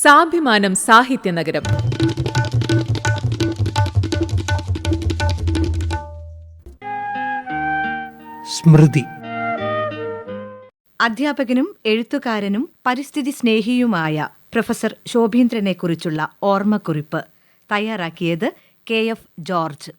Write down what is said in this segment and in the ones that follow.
സാഭിമാനം സാഹിത്യനഗരം. സ്മൃതി. അധ്യാപകനും എഴുത്തുകാരനും പരിസ്ഥിതി സ്നേഹിയുമായ പ്രൊഫസർ ശോഭീന്ദ്രനെക്കുറിച്ചുള്ള ഓർമ്മക്കുറിപ്പ് തയ്യാറാക്കിയത് KF ജോർജ്.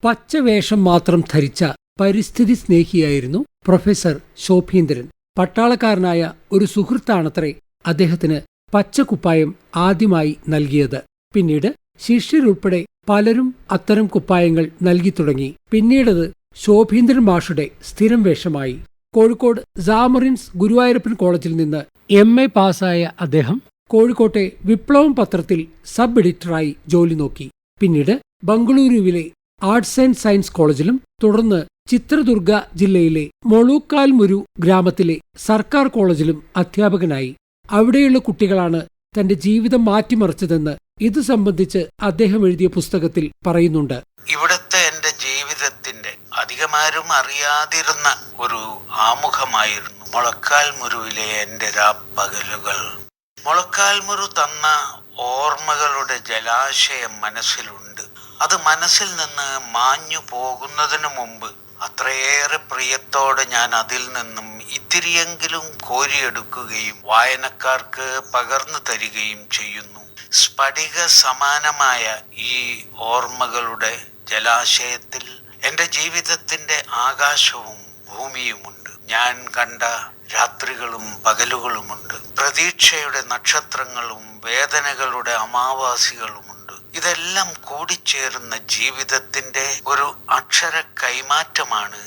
പച്ചവേഷം മാത്രം ധരിച്ച പരിസ്ഥിതി സ്നേഹിയായിരുന്നു പ്രൊഫസർ ശോഭീന്ദ്രൻ. പട്ടാളക്കാരനായ ഒരു സുഹൃത്താണത്രേ അദ്ദേഹത്തിന് പച്ചക്കുപ്പായം ആദ്യമായി നൽകിയത്. പിന്നീട് ശിഷ്യരുൾപ്പെടെ പലരും അത്തരം കുപ്പായങ്ങൾ നൽകി തുടങ്ങി. പിന്നീടത് ശോഭീന്ദ്രൻ മാഷുടെ സ്ഥിരം വേഷമായി. കോഴിക്കോട് സാമറിൻസ് ഗുരുവായൂരപ്പൻ കോളേജിൽ നിന്ന് MA പാസ്സായ അദ്ദേഹം കോഴിക്കോട്ടെ വിപ്ലവം പത്രത്തിൽ സബ് എഡിറ്ററായി ജോലി നോക്കി. പിന്നീട് ബംഗളൂരുവിലെ ആർട്സ് ആൻഡ് സയൻസ് കോളേജിലും തുടർന്ന് ചിത്രദുർഗ ജില്ലയിലെ മൊളൂക്കാൽമുരു ഗ്രാമത്തിലെ സർക്കാർ കോളേജിലും അധ്യാപകനായി. അവിടെയുള്ള കുട്ടികളാണ് തന്റെ ജീവിതം മാറ്റിമറിച്ചതെന്ന് ഇത് സംബന്ധിച്ച് അദ്ദേഹം എഴുതിയ പുസ്തകത്തിൽ പറയുന്നുണ്ട്. ഇവിടുത്തെ എന്റെ ജീവിതത്തിന്റെ അധികമാരും അറിയാതിരുന്ന ഒരു ആമുഖമായിരുന്നു മൊളക്കാൽമുരുവിലെ എന്റെ രാപ്പകലുകൾ. മൊളക്കാൽമുരു തന്ന ഓർമ്മകളുടെ ജലാശയം മനസ്സിലുണ്ട്. അത് മനസ്സിൽ നിന്ന് മാഞ്ഞു പോകുന്നതിനു മുമ്പ് അത്രയേറെ പ്രിയത്തോടെ ഞാൻ അതിൽ നിന്നും ഇത്തിരിയെങ്കിലും കോരിയെടുക്കുകയും വായനക്കാർക്ക് പകർന്നു തരികയും ചെയ്യുന്നു. സ്ഫടിക സമാനമായ ഈ ഓർമ്മകളുടെ ജലാശയത്തിൽ എൻ്റെ ജീവിതത്തിൻ്റെ ആകാശവും ഭൂമിയുമുണ്ട്. ഞാൻ കണ്ട രാത്രികളും പകലുകളുമുണ്ട്. പ്രതീക്ഷയുടെ നക്ഷത്രങ്ങളും വേദനകളുടെ അമാവാസികളുമുണ്ട്. ഇതെല്ലാം കൂടിച്ചേരുന്ന ജീവിതത്തിന്റെ ഒരു അക്ഷര കൈമാറ്റമാണ്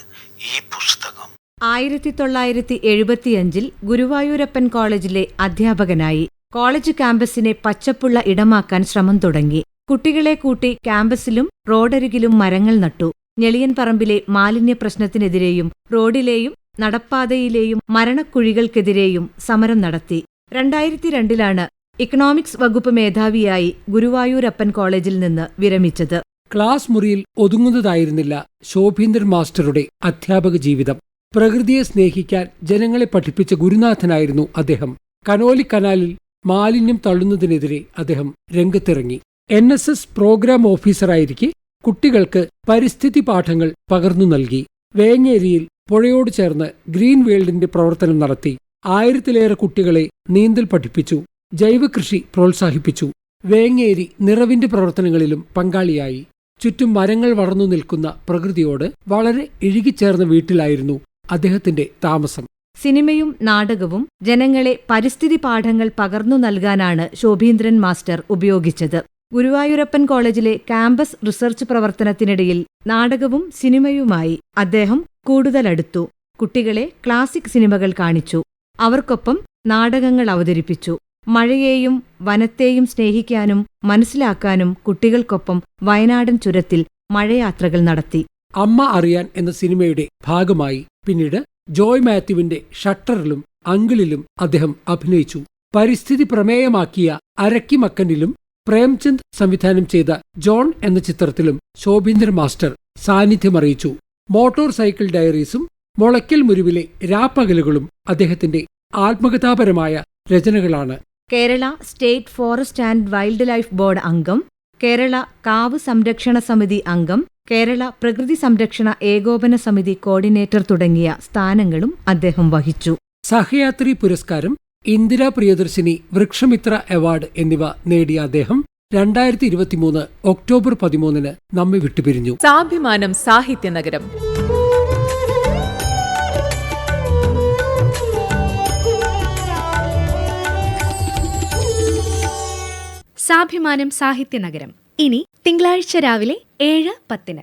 ഈ പുസ്തകം. 1975 ഗുരുവായൂരപ്പൻ കോളേജിലെ അധ്യാപകനായി. കോളേജ് ക്യാമ്പസിനെ പച്ചപ്പുള്ള ഇടമാക്കാൻ ശ്രമം തുടങ്ങി. കുട്ടികളെ കൂട്ടി ക്യാമ്പസിലും റോഡരികിലും മരങ്ങൾ നട്ടു. ഞെളിയൻപറമ്പിലെ മാലിന്യ പ്രശ്നത്തിനെതിരെയും റോഡിലെയും നടപ്പാതയിലെയും മരണക്കുഴികൾക്കെതിരെയും സമരം നടത്തി. 2002 ഇക്കണോമിക്സ് വകുപ്പ് മേധാവിയായി ഗുരുവായൂരപ്പൻ കോളേജിൽ നിന്ന് വിരമിച്ചത്. ക്ലാസ് മുറിയിൽ ഒതുങ്ങുന്നതായിരുന്നില്ല ശോഭീന്ദ്രൻ മാസ്റ്ററുടെ അധ്യാപക ജീവിതം. പ്രകൃതിയെ സ്നേഹിക്കാൻ ജനങ്ങളെ പഠിപ്പിച്ച ഗുരുനാഥനായിരുന്നു അദ്ദേഹം. കനോലി കനാലിൽ മാലിന്യം തള്ളുന്നതിനെതിരെ അദ്ദേഹം രംഗത്തിറങ്ങി. NSS പ്രോഗ്രാം ഓഫീസറായിരിക്കെ കുട്ടികൾക്ക് പരിസ്ഥിതി പാഠങ്ങൾ പകർന്നു നൽകി. വേങ്ങേരിയിൽ പുഴയോട് ചേർന്ന് ഗ്രീൻ വേൾഡിന്റെ പ്രവർത്തനം നടത്തി. 1000-ലേറെ കുട്ടികളെ നീന്തൽ പഠിപ്പിച്ചു. ജൈവകൃഷി പ്രോത്സാഹിപ്പിച്ചു. വേങ്ങേരി നിറവിന്റെ പ്രവർത്തനങ്ങളിലും പങ്കാളിയായി. ചുറ്റും മരങ്ങൾ വളർന്നു നിൽക്കുന്ന പ്രകൃതിയോട് വളരെ ഇഴുകിച്ചേർന്ന വീട്ടിലായിരുന്നു അദ്ദേഹത്തിന്റെ താമസം. സിനിമയും നാടകവും ജനങ്ങളെ പരിസ്ഥിതി പാഠങ്ങൾ പകർന്നു നൽകാനാണ് ശോഭീന്ദ്രൻ മാസ്റ്റർ ഉപയോഗിച്ചത്. ഗുരുവായൂരപ്പൻ കോളേജിലെ ക്യാമ്പസ് റിസർച്ച് പ്രവർത്തനത്തിനിടയിൽ നാടകവും സിനിമയുമായി അദ്ദേഹം കൂടുതലടുത്തു. കുട്ടികളെ ക്ലാസിക് സിനിമകൾ കാണിച്ചു. അവർക്കൊപ്പം നാടകങ്ങൾ അവതരിപ്പിച്ചു. മഴയെയും വനത്തെയും സ്നേഹിക്കാനും മനസ്സിലാക്കാനും കുട്ടികൾക്കൊപ്പം വയനാടൻ ചുരത്തിൽ മഴയാത്രകൾ നടത്തി. അമ്മ അറിയാൻ എന്ന സിനിമയുടെ ഭാഗമായി പിന്നീട് ജോയ് മാത്യുവിന്റെ ഷട്ടറിലും അങ്കിളിലും അദ്ദേഹം അഭിനയിച്ചു. പരിസ്ഥിതി പ്രമേയമാക്കിയ അരക്കിമക്കനിലും പ്രേംചന്ദ് സംവിധാനം ചെയ്ത ജോൺ എന്ന ചിത്രത്തിലും ശോഭീന്ദ്രൻ മാസ്റ്റർ സാന്നിധ്യമറിയിച്ചു. മോട്ടോർ സൈക്കിൾ ഡയറീസും മൊളയ്ക്കൽ മുരുവിലെ രാപ്പകലുകളും അദ്ദേഹത്തിന്റെ ആത്മകഥാപരമായ രചനകളാണ്. Kerala state forest and wild life board അംഗം, കേരള കാവ് സംരക്ഷണ സമിതി അംഗം, കേരള പ്രകൃതി സംരക്ഷണ ഏകോപന സമിതി കോർഡിനേറ്റർ തുടങ്ങിയ സ്ഥാനങ്ങളും അദ്ദേഹം വഹിച്ചു. സഹയാത്രി പുരസ്കാരം, ഇന്ദിരാ പ്രിയദർശിനി വൃക്ഷമിത്ര അവാർഡ് എന്നിവ നേടിയ അദ്ദേഹം 2023 ഒക്ടോബർ 13 നമ്മെ വിട്ടുപിരിഞ്ഞു. സാഭിമാനം സാഹിത്യനഗരം. സാഭിമാനം സാഹിത്യനഗരം ഇനി തിങ്കളാഴ്ച രാവിലെ 7:10.